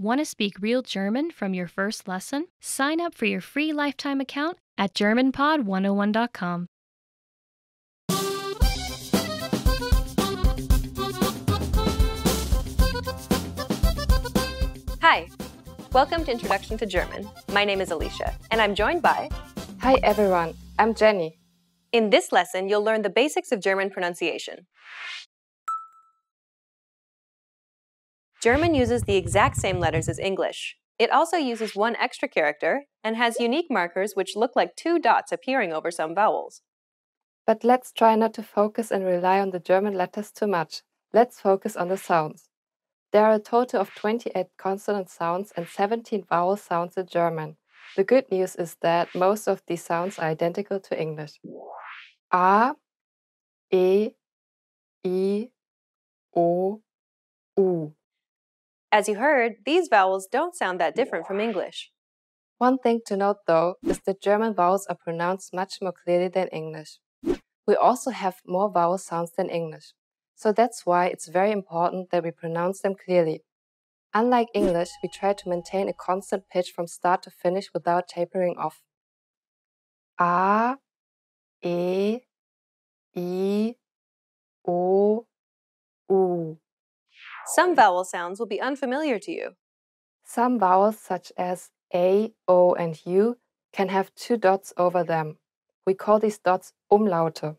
Want to speak real German from your first lesson? Sign up for your free lifetime account at GermanPod101.com. Hi, welcome to Introduction to German. My name is Alicia, and I'm joined by... Hi everyone, I'm Jenny. In this lesson, you'll learn the basics of German pronunciation. German uses the exact same letters as English. It also uses one extra character and has unique markers which look like two dots appearing over some vowels. But let's try not to focus and rely on the German letters too much. Let's focus on the sounds. There are a total of 28 consonant sounds and 17 vowel sounds in German. The good news is that most of these sounds are identical to English. A, E, I, O, U. As you heard, these vowels don't sound that different from English. One thing to note, though, is that German vowels are pronounced much more clearly than English. We also have more vowel sounds than English, so that's why it's very important that we pronounce them clearly. Unlike English, we try to maintain a constant pitch from start to finish without tapering off. A, E, I, O, U. Some vowel sounds will be unfamiliar to you. Some vowels, such as A, O, and U, can have two dots over them. We call these dots Umlaute.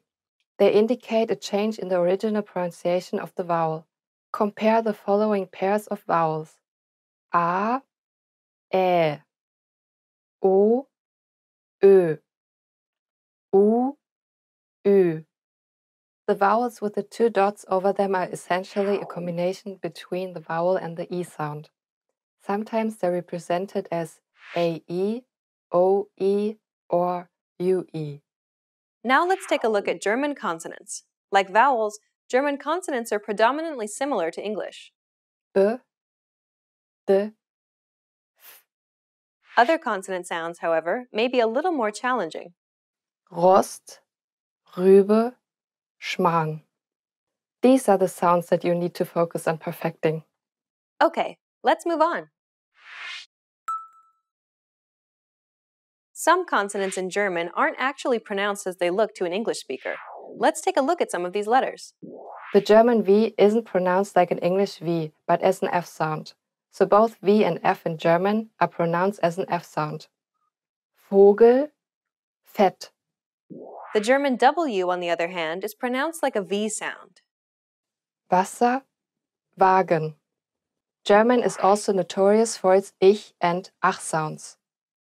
They indicate a change in the original pronunciation of the vowel. Compare the following pairs of vowels. A, Ä, O, Ö, U, Ü. The vowels with the two dots over them are essentially a combination between the vowel and the E sound. Sometimes they're represented as AE, OE, or UE. Now let's take a look at German consonants. Like vowels, German consonants are predominantly similar to English. B, D, F. Other consonant sounds, however, may be a little more challenging. Rost, Rübe, Schmarrn. These are the sounds that you need to focus on perfecting. Okay, let's move on. Some consonants in German aren't actually pronounced as they look to an English speaker. Let's take a look at some of these letters. The German V isn't pronounced like an English V, but as an F sound. So both V and F in German are pronounced as an F sound. Vogel, Fett. The German W, on the other hand, is pronounced like a V sound. Wasser, Wagen. German is also notorious for its Ich and Ach sounds.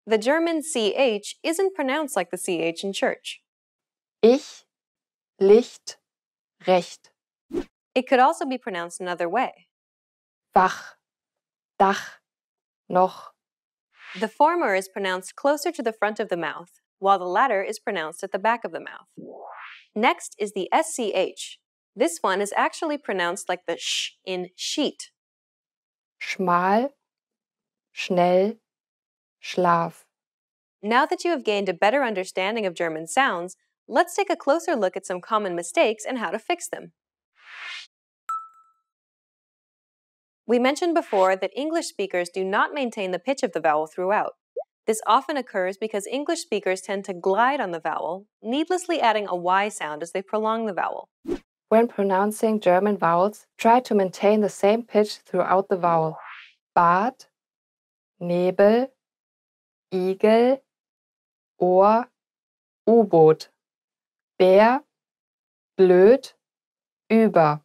The German CH isn't pronounced like the CH in church. Ich, Licht, Recht. It could also be pronounced another way. Wach, Dach, noch. The former is pronounced closer to the front of the mouth, while the latter is pronounced at the back of the mouth. Next is the SCH. This one is actually pronounced like the sh in sheet. Schmal, schnell, Schlaf. Now that you have gained a better understanding of German sounds, let's take a closer look at some common mistakes and how to fix them. We mentioned before that English speakers do not maintain the pitch of the vowel throughout. This often occurs because English speakers tend to glide on the vowel, needlessly adding a Y sound as they prolong the vowel. When pronouncing German vowels, try to maintain the same pitch throughout the vowel. Bad, Nebel, Igel, Ohr, U-Boot. Bär, blöd, über.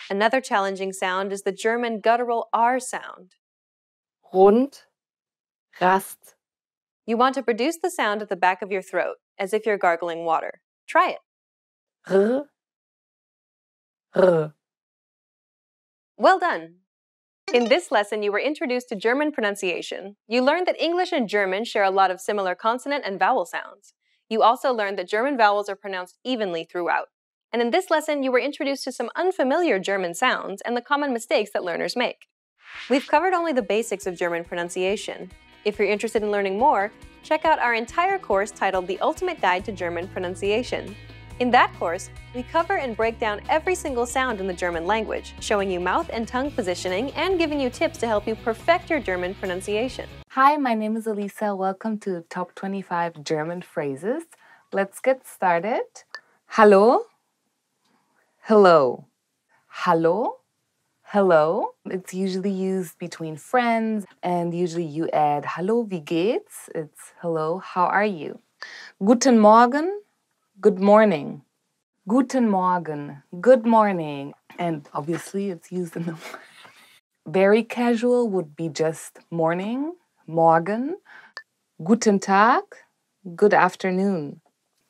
Another challenging sound is the German guttural R sound. Rund, Rast. You want to produce the sound at the back of your throat, as if you're gargling water. Try it. R, R. Well done! In this lesson, you were introduced to German pronunciation. You learned that English and German share a lot of similar consonant and vowel sounds. You also learned that German vowels are pronounced evenly throughout. And in this lesson, you were introduced to some unfamiliar German sounds and the common mistakes that learners make. We've covered only the basics of German pronunciation. If you're interested in learning more, check out our entire course titled The Ultimate Guide to German Pronunciation. In that course, we cover and break down every single sound in the German language, showing you mouth and tongue positioning and giving you tips to help you perfect your German pronunciation. Hi, my name is Elisa. Welcome to Top 25 German Phrases. Let's get started. Hallo, hello. Hallo, hello. It's usually used between friends, and usually you add Hallo, wie geht's? It's hello, how are you? Guten Morgen, good morning. Guten Morgen, good morning. And obviously it's used in the very casual would be just morning, morgen. Guten Tag, good afternoon.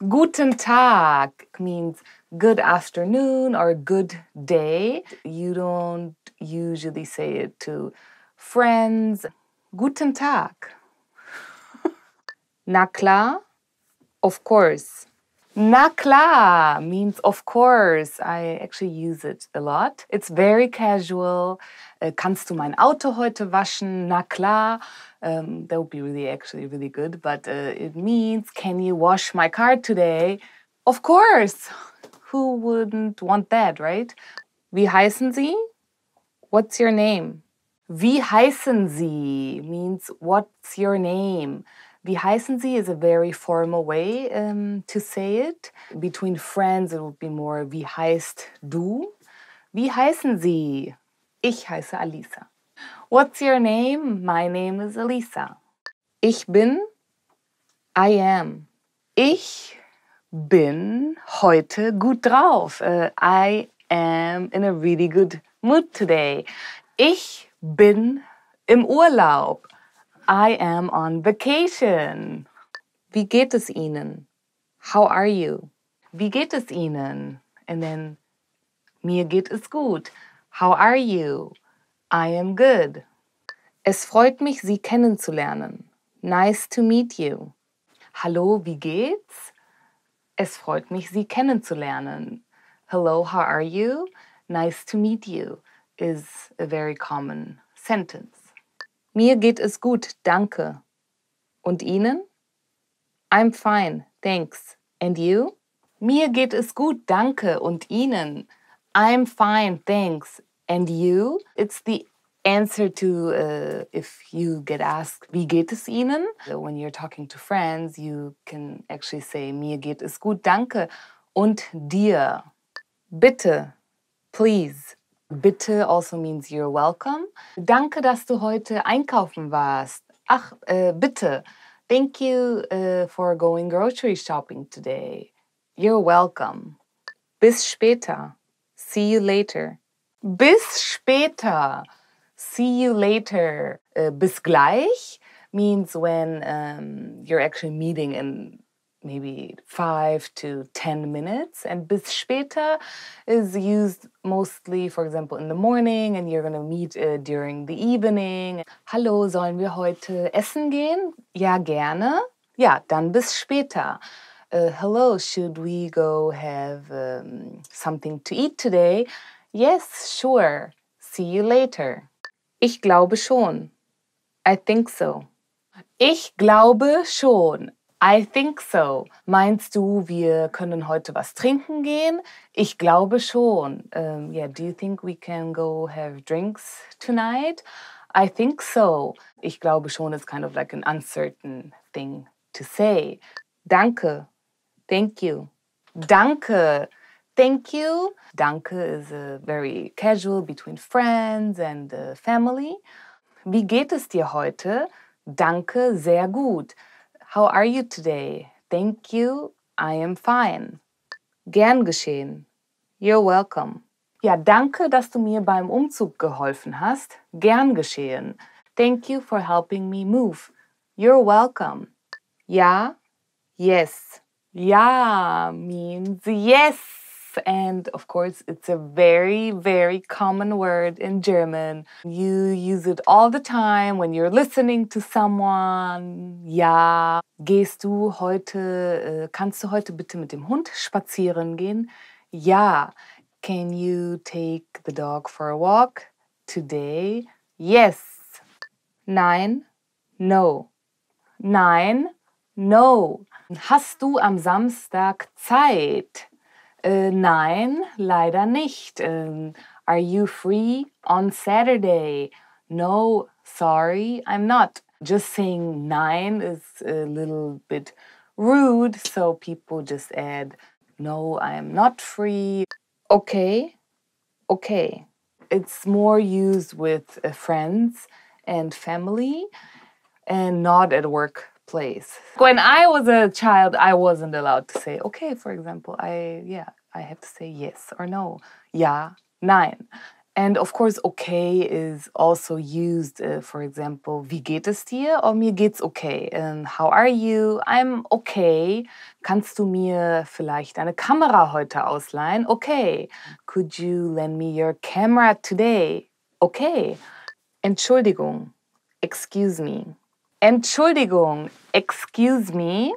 Guten Tag means good afternoon or good day. You don't usually say it to friends. Guten Tag. Na klar, of course. Na klar means of course. I actually use it a lot. It's very casual. Kannst du mein Auto heute waschen? Na klar. That would be really good. But it means, can you wash my car today? Of course. Who wouldn't want that, right? Wie heißen Sie? What's your name? Wie heißen Sie means what's your name? Wie heißen Sie is a very formal way to say it. Between friends, it would be more wie heißt du? Wie heißen Sie? Ich heiße Alisa. What's your name? My name is Alisa. Ich bin, I am. Ich bin heute gut drauf. I am in a really good mood today. Ich bin im Urlaub. I am on vacation. Wie geht es Ihnen? How are you? Wie geht es Ihnen? And then, mir geht es gut. How are you? I am good. Es freut mich, Sie kennenzulernen. Nice to meet you. Hallo, wie geht's? Es freut mich, Sie kennenzulernen. Hello, how are you? Nice to meet you is a very common sentence. Mir geht es gut, danke. Und Ihnen? I'm fine, thanks. And you? Mir geht es gut, danke. Und Ihnen? I'm fine, thanks. And you? It's the answer to if you get asked, wie geht es Ihnen? When you're talking to friends, you can actually say, mir geht es gut, danke. Und dir? Bitte, please. Bitte also means you're welcome. Danke, dass du heute einkaufen warst. Ach, bitte. Thank you for going grocery shopping today. You're welcome. Bis später. See you later. Bis später. See you later. Bis gleich means when you're actually meeting in maybe 5 to 10 minutes. And bis später is used mostly, for example, in the morning and you're going to meet during the evening. Hallo, sollen wir heute essen gehen? Ja, gerne. Ja, dann bis später. Hello, should we go have something to eat today? Yes, sure. See you later. Ich glaube schon. I think so. Ich glaube schon. I think so. Meinst du, wir können heute was trinken gehen? Ich glaube schon. Yeah, do you think we can go have drinks tonight? I think so. Ich glaube schon is kind of like an uncertain thing to say. Danke. Thank you. Danke. Thank you. Danke is very casual between friends and family. Wie geht es dir heute? Danke, sehr gut. How are you today? Thank you, I am fine. Gern geschehen. You're welcome. Ja, danke, dass du mir beim Umzug geholfen hast. Gern geschehen. Thank you for helping me move. You're welcome. Ja, yes. Ja means yes. And of course, it's a very, very common word in German. You use it all the time when you're listening to someone. Ja, kannst du heute bitte mit dem Hund spazieren gehen? Ja. Can you take the dog for a walk today? Yes. Nein, no. Nein, no. Hast du am Samstag Zeit? Nein, leider nicht. Are you free on Saturday? No, sorry, I'm not. Just saying nein is a little bit rude, so people just add, no, I'm not free. Okay, okay. It's more used with friends and family and not at workplace. When I was a child, I wasn't allowed to say okay, for example. I have to say yes or no. Ja, nein. And of course, okay is also used, for example, wie geht es dir? Or mir geht's okay. And how are you? I'm okay. Kannst du mir vielleicht deine Kamera heute ausleihen? Okay. Could you lend me your camera today? Okay. Entschuldigung. Excuse me. Entschuldigung, excuse me.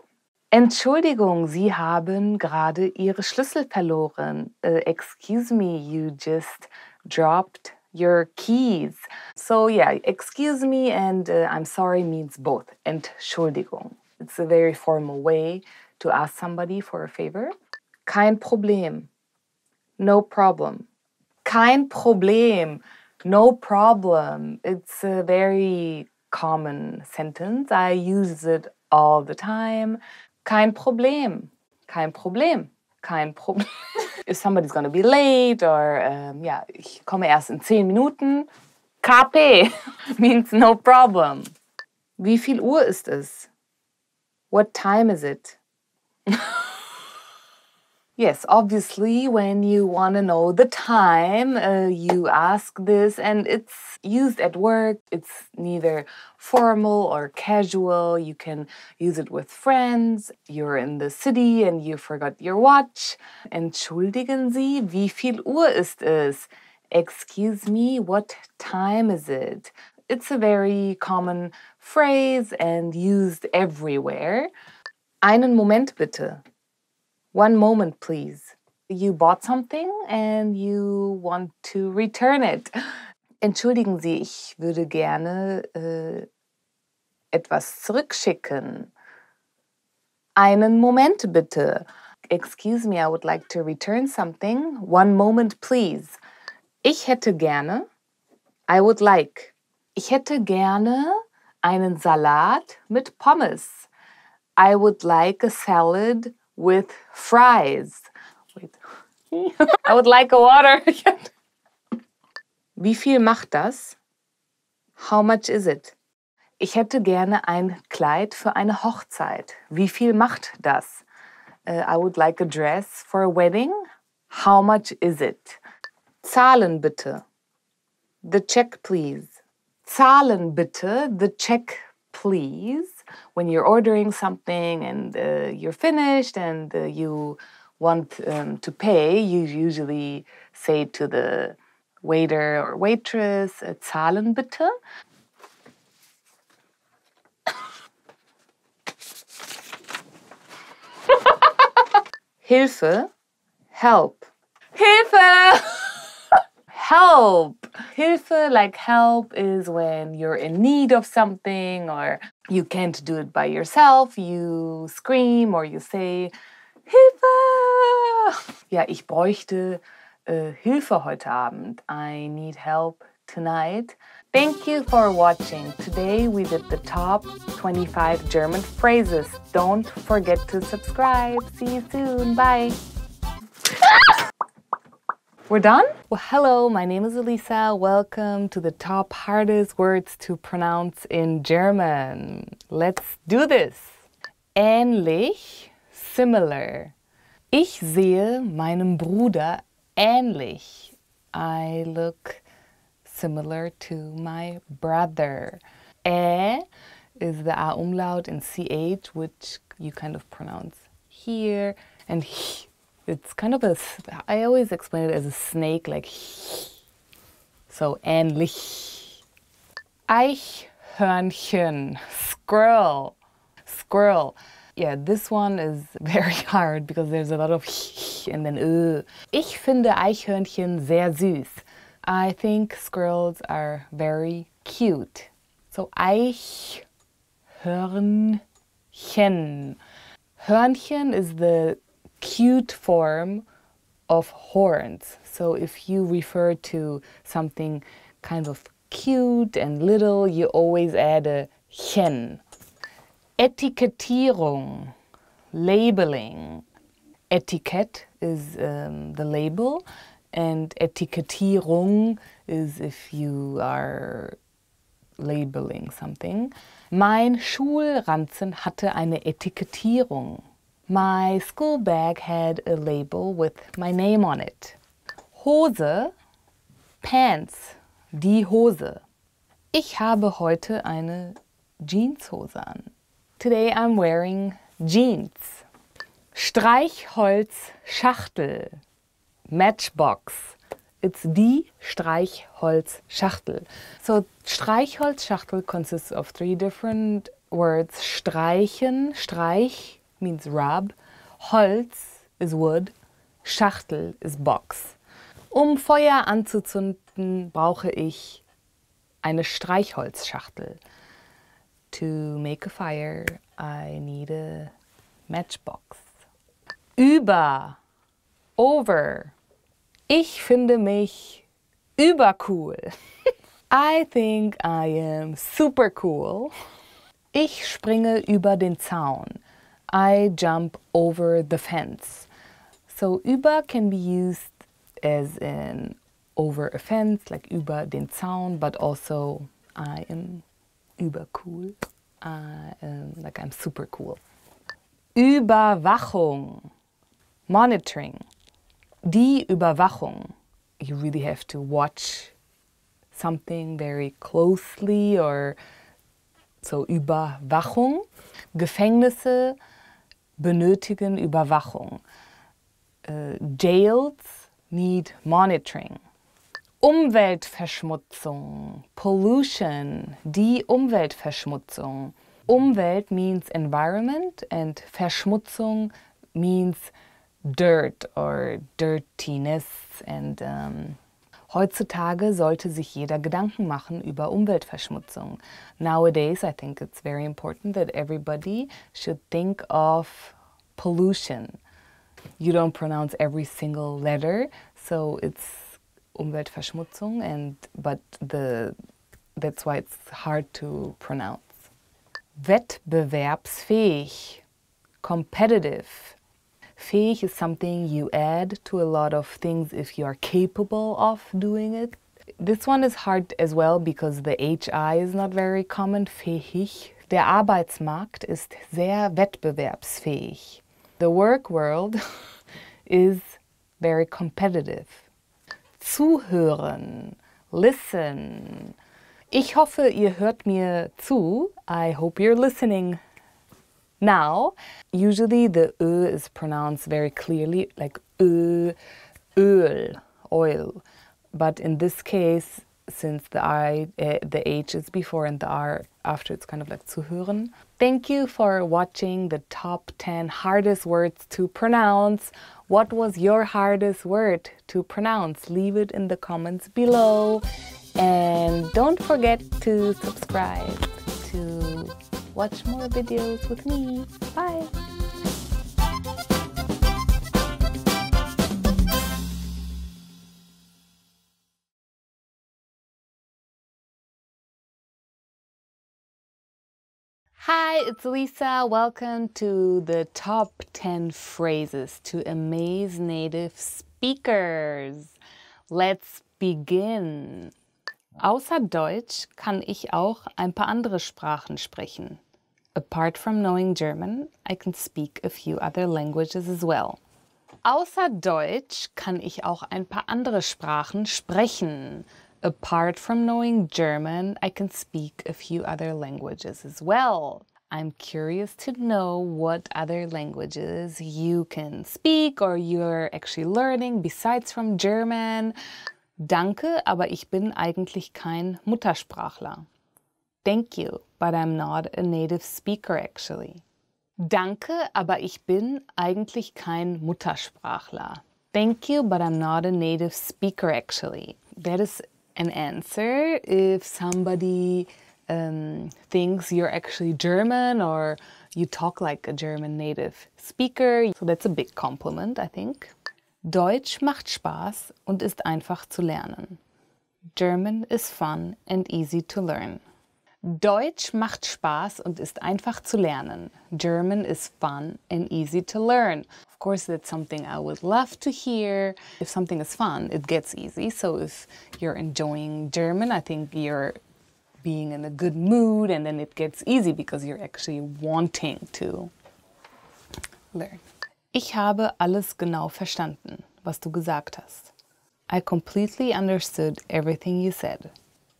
Entschuldigung, Sie haben gerade Ihre Schlüssel verloren. Excuse me, you just dropped your keys. So yeah, excuse me and I'm sorry means both. Entschuldigung. It's a very formal way to ask somebody for a favor. Kein Problem. No problem. Kein Problem. No problem. It's a very common sentence. I use it all the time. Kein Problem. Kein Problem. Kein Problem. If somebody's gonna be late or yeah, ich komme erst in 10 Minuten. KP means no problem. Wie viel Uhr ist es? What time is it? Yes, obviously, when you want to know the time, you ask this, and it's used at work. It's neither formal or casual. You can use it with friends. You're in the city and you forgot your watch. Entschuldigen Sie, wie viel Uhr ist es? Excuse me, what time is it? It's a very common phrase and used everywhere. Einen Moment bitte. One moment, please. You bought something and you want to return it. Entschuldigen Sie, ich würde gerne etwas zurückschicken. Einen Moment bitte. Excuse me, I would like to return something. One moment, please. Ich hätte gerne. I would like. Ich hätte gerne einen Salat mit Pommes. I would like a salad with fries. Wait. I would like a water. Wie viel macht das? How much is it? Ich hätte gerne ein Kleid für eine Hochzeit. Wie viel macht das? I would like a dress for a wedding. How much is it? Zahlen bitte. The check, please. Zahlen bitte. The check, please. When you're ordering something and you're finished and you want to pay, you usually say to the waiter or waitress, zahlen bitte. Hilfe, help. Hilfe! Help! Hilfe, like help, is when you're in need of something or you can't do it by yourself. You scream or you say, Hilfe! Ja, ich bräuchte Hilfe heute Abend. I need help tonight. Thank you for watching. Today we did the top 25 German phrases. Don't forget to subscribe. See you soon. Bye. We're done? Well, hello, my name is Elisa. Welcome to the top hardest words to pronounce in German. Let's do this. Ähnlich, similar. Ich sehe meinem Bruder ähnlich. I look similar to my brother. Is the A umlaut in CH, which you kind of pronounce here, and h. It's kind of I always explain it as a snake, like so ähnlich. Eichhörnchen, squirrel, squirrel. Yeah, this one is very hard because there's a lot of and then Ich finde Eichhörnchen sehr süß. I think squirrels are very cute. So Eichhörnchen. Hörnchen is the cute form of horns. So if you refer to something kind of cute and little, you always add a chen. Etikettierung, labeling. Etikett is the label, and Etikettierung is if you are labeling something. Mein Schulranzen hatte eine Etikettierung. My school bag had a label with my name on it. Hose, pants, die Hose. Ich habe heute eine Jeanshose an. Today I'm wearing jeans. Streichholzschachtel, matchbox. It's die Streichholzschachtel. So Streichholzschachtel consists of 3 different words. Streichen, Streich means rub. Holz is wood. Schachtel is box. Um Feuer anzuzünden, brauche ich eine Streichholzschachtel. To make a fire, I need a matchbox. Über, over. Ich finde mich übercool. I think I am super cool. Ich springe über den Zaun. I jump over the fence. So über can be used as in over a fence, like über den Zaun, but also I am übercool. Like I'm super cool. Überwachung, monitoring. Die Überwachung. You really have to watch something very closely, or so Überwachung. Gefängnisse benötigen Überwachung. Jails need monitoring. Umweltverschmutzung, pollution, die Umweltverschmutzung. Umwelt means environment and Verschmutzung means dirt or dirtiness. And heutzutage sollte sich jeder Gedanken machen über Umweltverschmutzung. Nowadays, I think it's very important that everybody should think of pollution. You don't pronounce every single letter, so it's Umweltverschmutzung, but that's why it's hard to pronounce. Wettbewerbsfähig, competitive. Fähig is something you add to a lot of things if you are capable of doing it. This one is hard as well because the HI is not very common. Fähig. Der Arbeitsmarkt ist sehr wettbewerbsfähig. The work world is very competitive. Zuhören, listen. Ich hoffe, ihr hört mir zu. I hope you're listening now. Usually the Ö is pronounced very clearly, like Ö, Öl, oil. But in this case, since the H is before and the R after, it's kind of like zuhören. Thank you for watching the top 10 hardest words to pronounce. What was your hardest word to pronounce? Leave it in the comments below. And don't forget to subscribe to watch more videos with me. Bye! Hi, it's Lisa. Welcome to the top 10 phrases to amaze native speakers. Let's begin. Außer Deutsch kann ich auch ein paar andere Sprachen sprechen. Apart from knowing German, I can speak a few other languages as well. Außer Deutsch kann ich auch ein paar andere Sprachen sprechen. Apart from knowing German, I can speak a few other languages as well. I'm curious to know what other languages you can speak or you're actually learning besides from German. Danke, aber ich bin eigentlich kein Muttersprachler. Thank you, but I'm not a native speaker actually. Danke, aber ich bin eigentlich kein Muttersprachler. Thank you, but I'm not a native speaker actually. That is an answer if somebody thinks you're actually German or you talk like a German native speaker. So that's a big compliment, I think. Deutsch macht Spaß und ist einfach zu lernen. German is fun and easy to learn. Deutsch macht Spaß und ist einfach zu lernen. German is fun and easy to learn. Of course, that's something I would love to hear. If something is fun, it gets easy. So if you're enjoying German, I think you're being in a good mood, and then it gets easy because you're actually wanting to learn. Ich habe alles genau verstanden, was du gesagt hast. I completely understood everything you said.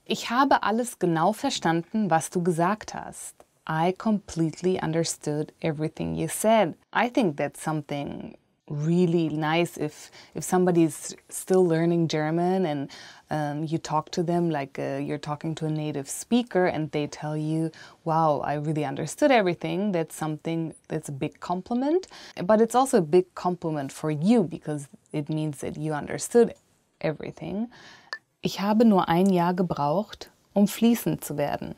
Ich habe alles genau verstanden, was du gesagt hast. I completely understood everything you said. I think that's something really nice if somebody's still learning German and you talk to them like you're talking to a native speaker and they tell you, wow, I really understood everything. That's something that's a big compliment. But it's also a big compliment for you because it means that you understood everything. Ich habe nur ein Jahr gebraucht, fließend zu werden.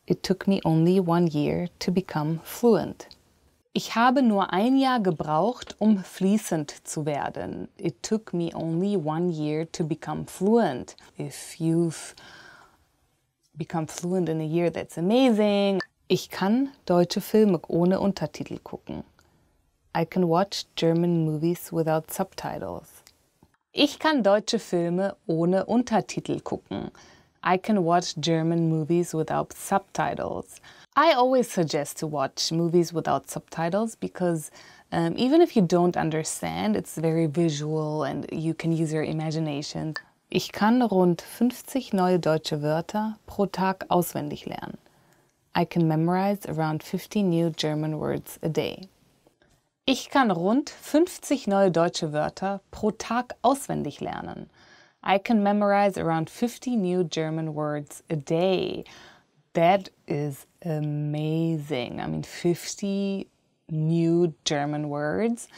It took me only 1 year to become fluent. Ich habe nur ein Jahr gebraucht, fließend zu werden. It took me only 1 year to become fluent. If you've become fluent in a year, that's amazing. Ich kann deutsche Filme ohne Untertitel gucken. I can watch German movies without subtitles. Ich kann deutsche Filme ohne Untertitel gucken. I can watch German movies without subtitles. I always suggest to watch movies without subtitles because even if you don't understand, it's very visual and you can use your imagination. Ich kann rund 50 neue deutsche Wörter pro Tag auswendig lernen. I can memorize around 50 new German words a day. Ich kann rund 50 neue deutsche Wörter pro Tag auswendig lernen. I can memorize around 50 new German words a day. That is amazing. I mean, 50 new German words.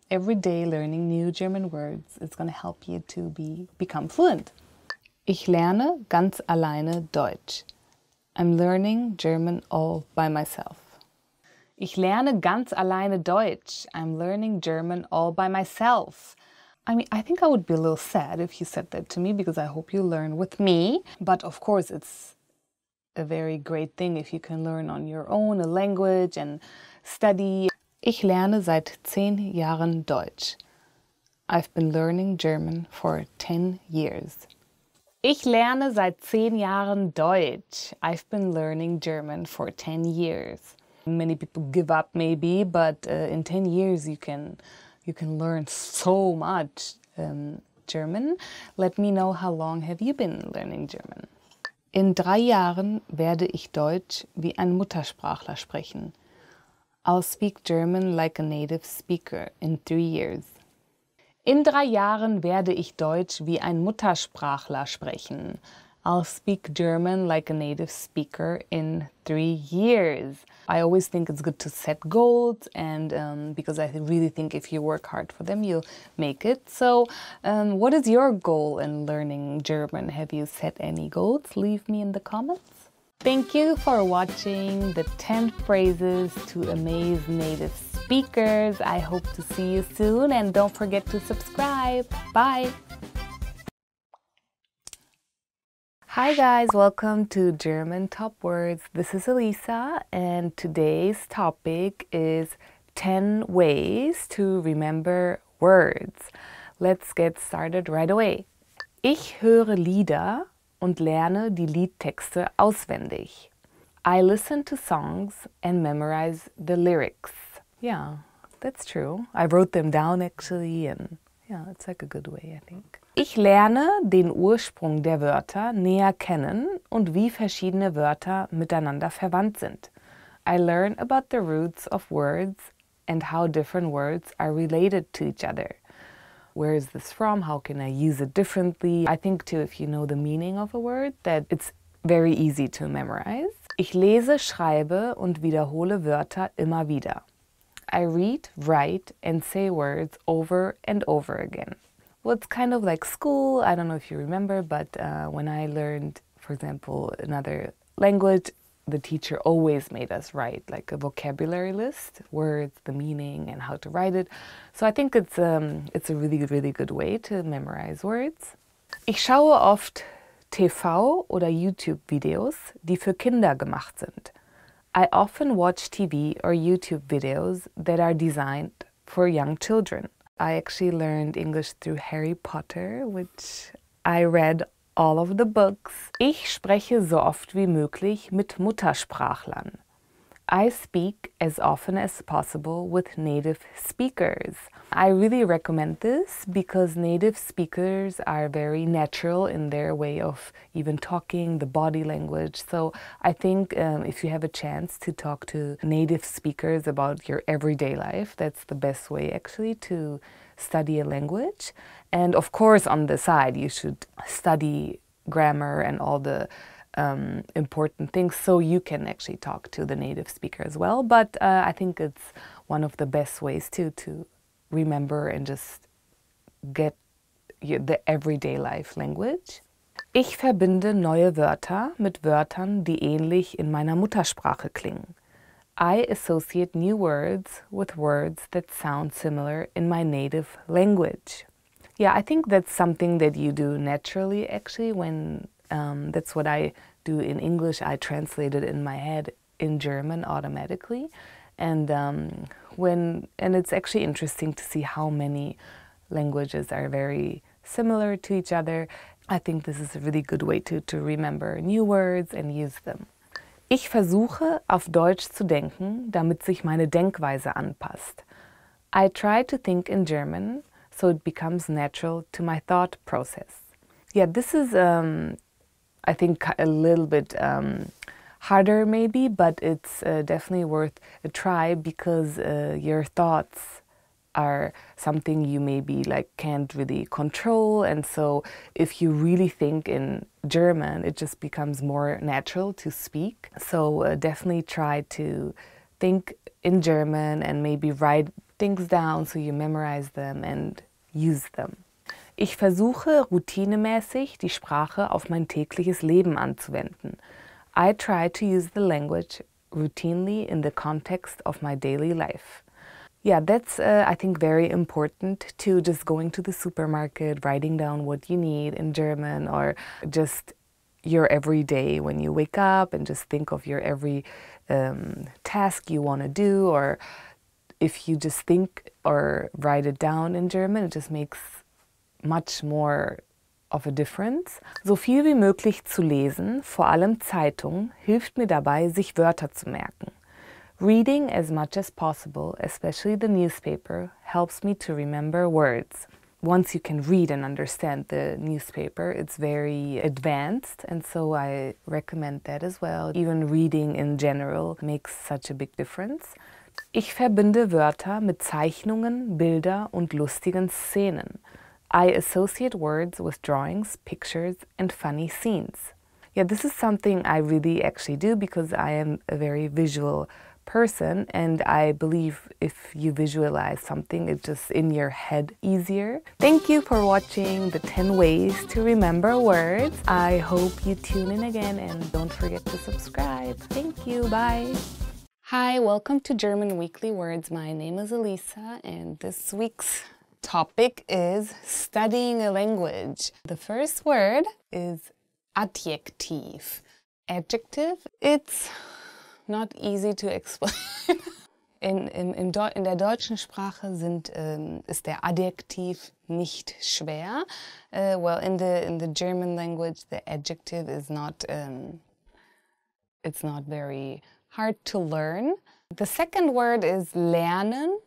Every day learning new German words is going to help you to become fluent. Ich lerne ganz alleine Deutsch. I'm learning German all by myself. Ich lerne ganz alleine Deutsch. I'm learning German all by myself. I mean, I think I would be a little sad if you said that to me because I hope you learn with me. But of course, it's a very great thing if you can learn on your own a language and study. Ich lerne seit 10 Jahren Deutsch. I've been learning German for 10 years. Ich lerne seit 10 Jahren Deutsch. I've been learning German for 10 years. Many people give up maybe, but in 10 years you can learn so much German. Let me know how long have you been learning German. In 3 Jahren werde ich Deutsch wie ein Muttersprachler sprechen. I'll speak German like a native speaker in 3 years. In 3 Jahren werde ich Deutsch wie ein Muttersprachler sprechen. I'll speak German like a native speaker in 3 years. I always think it's good to set goals and because I really think if you work hard for them, you'll make it. So what is your goal in learning German? Have you set any goals? Leave me in the comments. Thank you for watching the 10 phrases to amaze native speakers. I hope to see you soon and don't forget to subscribe. Bye! Hi guys, welcome to German Top Words. This is Elisa and today's topic is 10 ways to remember words. Let's get started right away. Ich höre Lieder und lerne die Liedtexte auswendig. I listen to songs and memorize the lyrics. Yeah, that's true. I wrote them down actually and yeah, it's like a good way, I think. Ich lerne den Ursprung der Wörter näher kennen und wie verschiedene Wörter miteinander verwandt sind. I learn about the roots of words and how different words are related to each other. Where is this from? How can I use it differently? I think too, if you know the meaning of a word, that it's very easy to memorize. Ich lese, schreibe und wiederhole Wörter immer wieder. I read, write and say words over and over again. Well, it's kind of like school. I don't know if you remember, but when I learned, for example, another language, the teacher always made us write like a vocabulary list, words, the meaning, and how to write it. So I think it's a really, really good way to memorize words. Ich schaue oft TV oder YouTube-Videos, die für Kinder gemacht sind. I often watch TV or YouTube videos that are designed for young children. I actually learned English through Harry Potter, which I read all of the books. Ich spreche so oft wie möglich mit Muttersprachlern. I speak as often as possible with native speakers. I really recommend this because native speakers are very natural in their way of even talking, the body language. So I think if you have a chance to talk to native speakers about your everyday life, that's the best way actually to study a language. And of course, on the side, you should study grammar and all the important things so you can actually talk to the native speaker as well. But I think it's one of the best ways to remember and just get the everyday life language. Ich verbinde neue Wörter mit Wörtern, die ähnlich in meiner Muttersprache klingen. I associate new words with words that sound similar in my native language. Yeah, I think that's something that you do naturally actually when that's what I do in English. I translate it in my head in German automatically. And it's actually interesting to see how many languages are very similar to each other. I think this is a really good way to remember new words and use them. Ich versuche, auf Deutsch zu denken, damit sich meine Denkweise anpasst. I try to think in German so it becomes natural to my thought process. Yeah, this is I think a little bit harder maybe, but it's definitely worth a try because your thoughts are something you maybe like can't really control, and so if you really think in German, it just becomes more natural to speak. So definitely try to think in German and maybe write things down so you memorize them and use them. Ich versuche routinemäßig die Sprache auf mein tägliches Leben anzuwenden. I try to use the language routinely in the context of my daily life. Yeah, that's I think very important to just going to the supermarket, writing down what you need in German, or just your everyday when you wake up and just think of your every task you want to do, or if you just think or write it down in German, it just makes much more of a difference. So viel wie möglich zu lesen, vor allem Zeitung, hilft mir dabei, sich Wörter zu merken. Reading as much as possible, especially the newspaper, helps me to remember words. Once you can read and understand the newspaper, it's very advanced, and so I recommend that as well. Even reading in general makes such a big difference. Ich verbinde Wörter mit Zeichnungen, Bilder und lustigen Szenen. I associate words with drawings, pictures, and funny scenes. Yeah, this is something I really actually do because I am a very visual person, and I believe if you visualize something, it's just in your head easier. Thank you for watching the 10 ways to remember words. I hope you tune in again and don't forget to subscribe. Thank you, bye. Hi, welcome to German Weekly Words. My name is Elisa, and this week's topic is studying a language. The first word is Adjektiv. Adjective, it's not easy to explain. In der deutschen Sprache ist der Adjektiv nicht schwer. Well, in the German language, the adjective is not, it's not very hard to learn. The second word is lernen,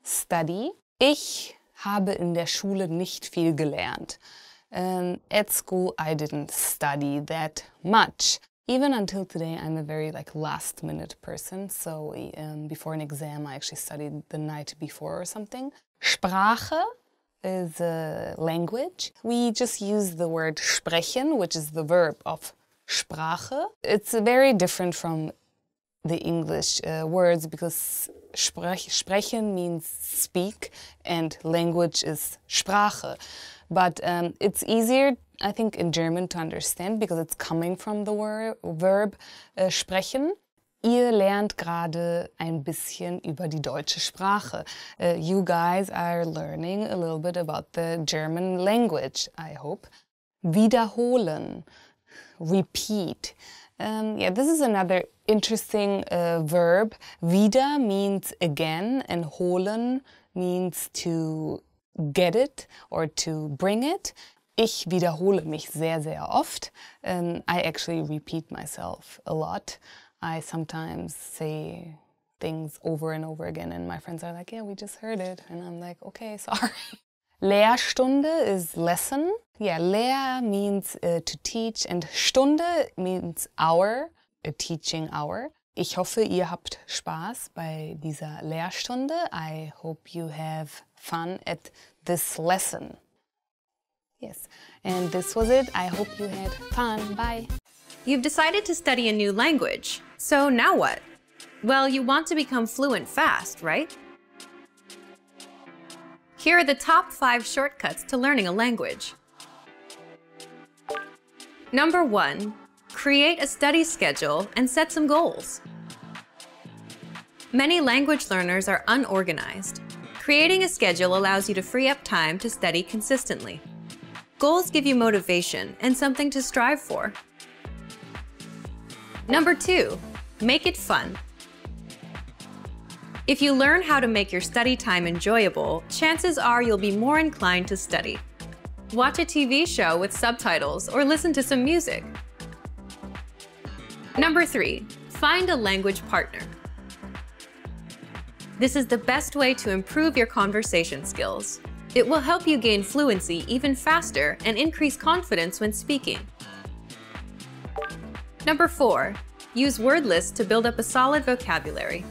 study. Ich habe in der Schule nicht viel gelernt. At school, I didn't study that much. Even until today, I'm a very last-minute person. So before an exam, I actually studied the night before or something. Sprache is a language. We just use the word sprechen, which is the verb of Sprache. It's very different from the English words because sprechen means speak and language is Sprache. But it's easier, I think, in German to understand because it's coming from the verb sprechen. Ihr lernt gerade ein bisschen über die deutsche Sprache. You guys are learning a little bit about the German language, I hope. Wiederholen, repeat. Yeah, this is another interesting verb. Wieder means again, and holen means to get it or to bring it. Ich wiederhole mich sehr, sehr oft. I actually repeat myself a lot. I sometimes say things over and over again and my friends are like, yeah, we just heard it. And I'm like, okay, sorry. Lehrstunde is lesson. Yeah, Lehr means to teach and Stunde means hour, a teaching hour. Ich hoffe, ihr habt Spaß bei dieser Lehrstunde. I hope you have fun at this lesson. Yes, and this was it. I hope you had fun. Bye. You've decided to study a new language. So now what? Well, you want to become fluent fast, right? Here are the top 5 shortcuts to learning a language. Number 1, create a study schedule and set some goals. Many language learners are unorganized. Creating a schedule allows you to free up time to study consistently. Goals give you motivation and something to strive for. Number 2, make it fun. If you learn how to make your study time enjoyable, chances are you'll be more inclined to study. Watch a TV show with subtitles or listen to some music. Number 3, find a language partner. This is the best way to improve your conversation skills. It will help you gain fluency even faster and increase confidence when speaking. Number 4, use word lists to build up a solid vocabulary.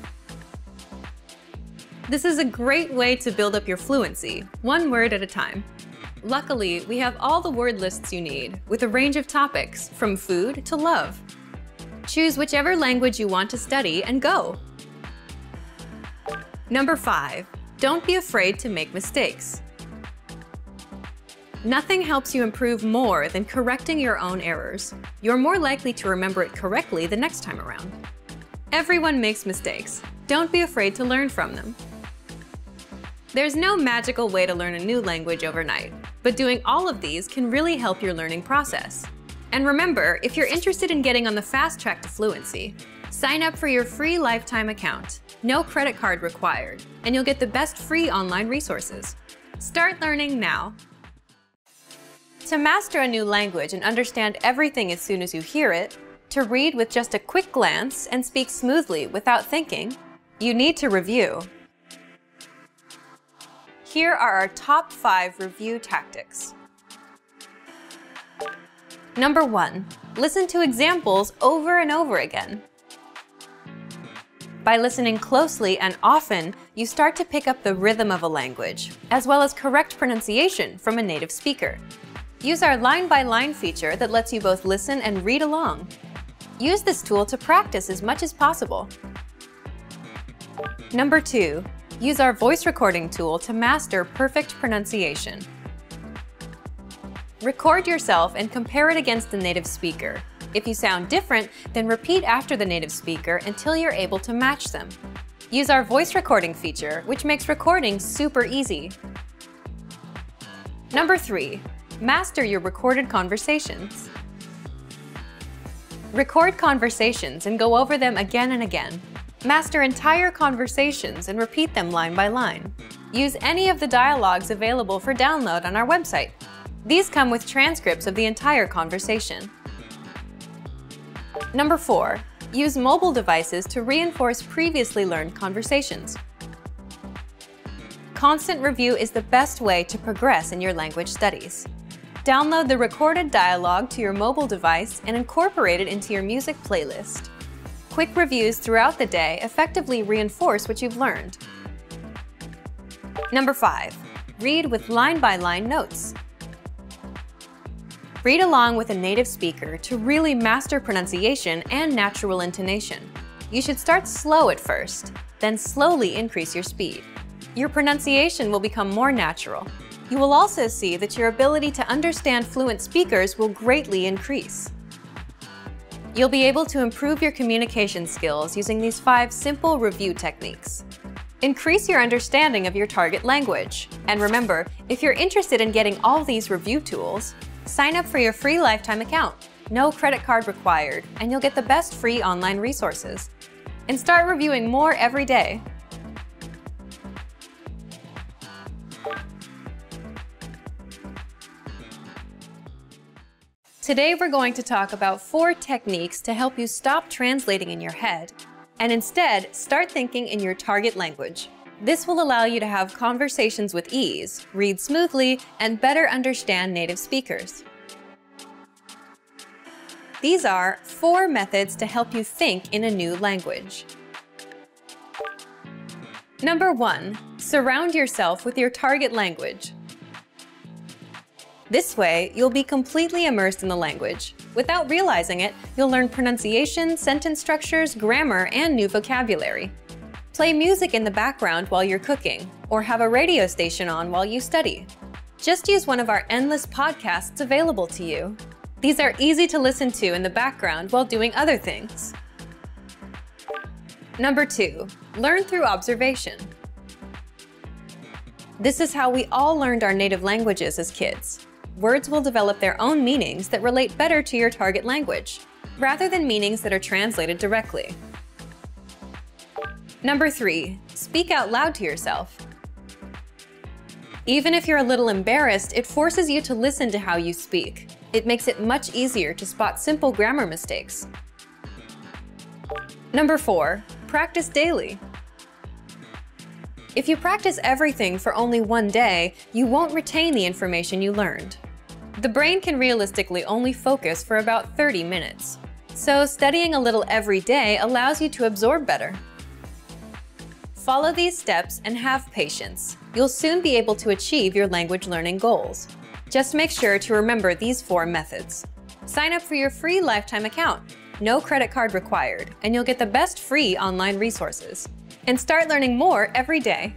This is a great way to build up your fluency, one word at a time. Luckily, we have all the word lists you need, with a range of topics, from food to love. Choose whichever language you want to study and go. Number 5, don't be afraid to make mistakes. Nothing helps you improve more than correcting your own errors. You're more likely to remember it correctly the next time around. Everyone makes mistakes. Don't be afraid to learn from them. There's no magical way to learn a new language overnight, but doing all of these can really help your learning process. And remember, if you're interested in getting on the fast track to fluency, sign up for your free lifetime account. No credit card required, and you'll get the best free online resources. Start learning now. To master a new language and understand everything as soon as you hear it, to read with just a quick glance and speak smoothly without thinking, you need to review. Here are our top 5 review tactics. Number 1, listen to examples over and over again. By listening closely and often, you start to pick up the rhythm of a language, as well as correct pronunciation from a native speaker. Use our line-by-line feature that lets you both listen and read along. Use this tool to practice as much as possible. Number 2, use our voice recording tool to master perfect pronunciation. Record yourself and compare it against the native speaker. If you sound different, then repeat after the native speaker until you're able to match them. Use our voice recording feature, which makes recording super easy. Number 3, master your recorded conversations. Record conversations and go over them again and again. Master entire conversations and repeat them line by line. Use any of the dialogues available for download on our website. These come with transcripts of the entire conversation. Number 4, use mobile devices to reinforce previously learned conversations. Constant review is the best way to progress in your language studies. Download the recorded dialogue to your mobile device and incorporate it into your music playlist. Quick reviews throughout the day effectively reinforce what you've learned. Number 5, read with line-by-line notes. Read along with a native speaker to really master pronunciation and natural intonation. You should start slow at first, then slowly increase your speed. Your pronunciation will become more natural. You will also see that your ability to understand fluent speakers will greatly increase. You'll be able to improve your communication skills using these 5 simple review techniques. Increase your understanding of your target language. And remember, if you're interested in getting all these review tools, sign up for your free lifetime account. No credit card required, and you'll get the best free online resources. And start reviewing more every day. Today we're going to talk about 4 techniques to help you stop translating in your head and instead start thinking in your target language. This will allow you to have conversations with ease, read smoothly, and better understand native speakers. These are 4 methods to help you think in a new language. Number 1, surround yourself with your target language. This way, you'll be completely immersed in the language. Without realizing it, you'll learn pronunciation, sentence structures, grammar, and new vocabulary. Play music in the background while you're cooking, or have a radio station on while you study. Just use one of our endless podcasts available to you. These are easy to listen to in the background while doing other things. Number 2, learn through observation. This is how we all learned our native languages as kids. Words will develop their own meanings that relate better to your target language, rather than meanings that are translated directly. Number 3, speak out loud to yourself. Even if you're a little embarrassed, it forces you to listen to how you speak. It makes it much easier to spot simple grammar mistakes. Number 4, practice daily. If you practice everything for only one day, you won't retain the information you learned. The brain can realistically only focus for about 30 minutes. So studying a little every day allows you to absorb better. Follow these steps and have patience. You'll soon be able to achieve your language learning goals. Just make sure to remember these 4 methods. Sign up for your free lifetime account. No credit card required, and you'll get the best free online resources. And start learning more every day.